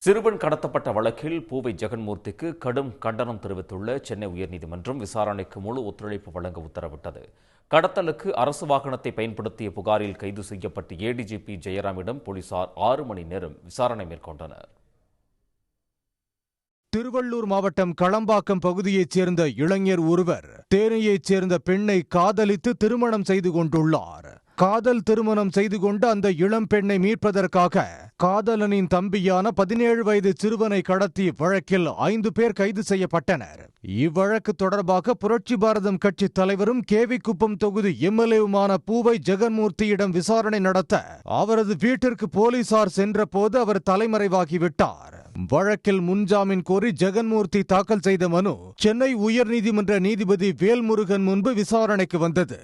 சிறுவன் கடத்தப்பட்ட வழக்கில் பூவை ஜெகன்மூர்த்திக்கு கடும் கண்டனம் தெரிவித்துள்ள சென்னை உயர்நீதிமன்றம் விசாரணைக்கு முழு ஒத்துழைப்பு வழங்க உத்தரவிட்டது. கடத்தலுக்கு அரசு வாகனத்தை பயன்படுத்திய புகாரில் கைது செய்யப்பட்ட ஏடிஜிபி ஜெயராமிடம் போலீசார் 6 மணி நேரம் விசாரணை மேற்கொண்டனர். திருவள்ளூர் மாவட்டம் களம்பாக்கம் பகுதியைச் சேர்ந்த இளைஞர் ஒருவர் தேனியைச் சேர்ந்த பெண்ணை காதலித்து திருமணம் செய்து கொண்டுள்ளார். காதல் திருமணம் செய்து கொண்ட அந்த இளம் பெண்ணை மீட்பதற்காக காதலனின் தம்பியான 17 வயது சிறுவனை கடத்திய வழக்கில் 5 பேர் கைது செய்யப்பட்டனர். இவ்வழக்கு தொடர்பாக புரட்சி பாரதம் கட்சி தலைவரும் கேவிக்குப்பம் தொகுதி எம்எல்ஏவுமான பூவை ஜெகன்மூர்த்தியிடம் விசாரணை நடத்த அவரது வீட்டிற்கு போலீசார் சென்றபோது அவர் தலைமறைவாகிவிட்டார். வழக்கில் முன்ஜாமீன் கோரி ஜெகன்மூர்த்தி தாக்கல் செய்த மனு சென்னை உயர்நீதிமன்ற நீதிபதி வேல்முருகன் முன்பு விசாரணைக்கு வந்தது.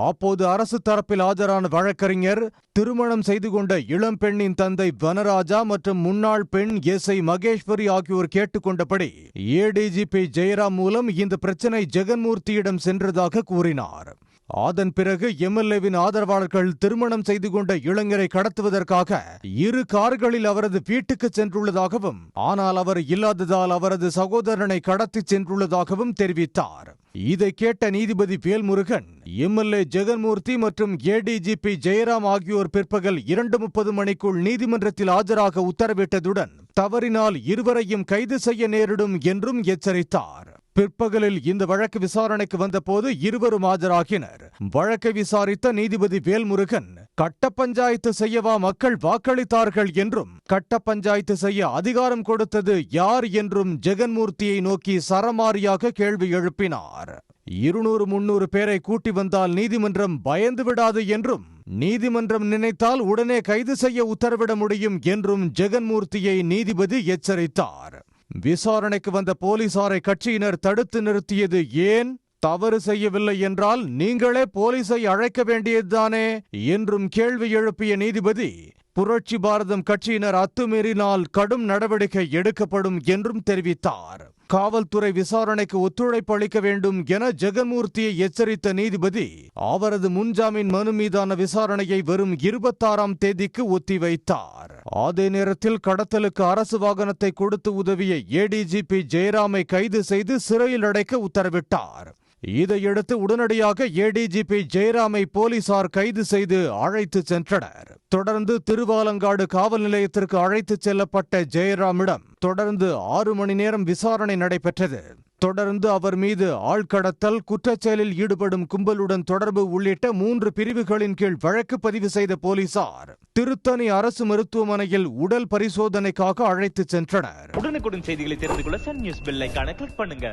அப்போது அரசு தரப்பில் ஆஜரான வழக்கறிஞர் திருமணம் செய்து கொண்ட இளம் பெண்ணின் தந்தை வனராஜா மற்றும் முன்னாள் பெண் எஸ்ஐ மகேஸ்வரி ஆகியோர் கேட்டுக்கொண்டபடி ஏடிஜிபி ஜெயராம் மூலம் இந்த பிரச்சனை ஜெகன்மூர்த்தியிடம் சென்றதாக கூறினார். அதன் பிறகு எம்எல்ஏவின் ஆதரவாளர்கள் திருமணம் செய்து கொண்ட இளைஞரை கடத்துவதற்காக 2 கார்களில் அவரது வீட்டுக்கு சென்றுள்ளதாகவும், ஆனால் அவர் இல்லாததால் அவரது சகோதரனை கடத்தி சென்றுள்ளதாகவும் தெரிவித்தார். இதை கேட்ட நீதிபதி வேல்முருகன் எம்எல்ஏ ஜெகன்மூர்த்தி மற்றும் ஏடிஜிபி ஜெயராம் ஆகியோர் பிற்பகல் 2:30 மணிக்குள் நீதிமன்றத்தில் ஆஜராக உத்தரவிட்டதுடன் தவறினால் இருவரையும் கைது செய்ய நேரிடும் என்றும் எச்சரித்தார். பிற்பகலில் இந்த வழக்கு விசாரணைக்கு வந்தபோது இருவரும் ஆஜராகினர். வழக்கை விசாரித்த நீதிபதி வேல்முருகன் கட்ட பஞ்சாயத்து செய்யவா மக்கள் வாக்களித்தார்கள் என்றும், கட்ட பஞ்சாயத்து செய்ய அதிகாரம் கொடுத்தது யார் என்றும் ஜெகன்மூர்த்தியை நோக்கி சரமாரியாக கேள்வி எழுப்பினார். 200-300 பேரை கூட்டி வந்தால் நீதிமன்றம் பயந்து விடாது என்றும், நீதிமன்றம் நினைத்தால் உடனே கைது செய்ய உத்தரவிட முடியும் என்றும் ஜெகன்மூர்த்தியை நீதிபதி எச்சரித்தார். விசாரணைக்கு வந்த போலீசாரை கட்சியினர் தடுத்து நிறுத்தியது ஏன்? தவறு செய்யவில்லை என்றால் நீங்களே போலீஸை அழைக்க வேண்டியதுதானே என்றும் கேள்வி எழுப்பிய நீதிபதி புரட்சி பாரதம் கட்சியினர் அத்துமீறினால் கடும் நடவடிக்கை எடுக்கப்படும் என்றும் தெரிவித்தார். காவல்துறை விசாரணைக்கு ஒத்துழைப்பு அளிக்க வேண்டும் என ஜெகன்மூர்த்தியை எச்சரித்த நீதிபதி அவரது முன்ஜாமீன் மனு மீதான விசாரணையை வரும் 26ஆம் தேதிக்கு ஒத்திவைத்தார். அதே நேரத்தில் கடத்தலுக்கு அரசு வாகனத்தை கொடுத்து உதவிய ஏடிஜிபி ஜெயராமை கைது செய்து சிறையில் அடைக்க உத்தரவிட்டார். இதையடுத்து உடனடியாக ஏடிஜிபி ஜெயராமை போலீசார் கைது செய்து அழைத்து சென்றனர். தொடர்ந்து திருவாலங்காடு காவல் நிலையத்திற்கு அழைத்து செல்லப்பட்ட ஜெயராமிடம் தொடர்ந்து 6 மணி நேரம் விசாரணை நடைபெற்றது. தொடர்ந்து அவர் மீது ஆள்கடத்தல், குற்றச்செயலில் ஈடுபடும் கும்பலுடன் தொடர்பு உள்ளிட்ட 3 பிரிவுகளின் கீழ் வழக்கு பதிவு செய்த போலீசார் திருத்தணி அரசு மருத்துவமனையில் உடல் பரிசோதனைக்காக அழைத்து சென்றனர். உடனுக்குடன் செய்திகளை தெரிந்து கொள்ள சன் நியூஸ் பெல் ஐகானை கிளிக் பண்ணுங்க.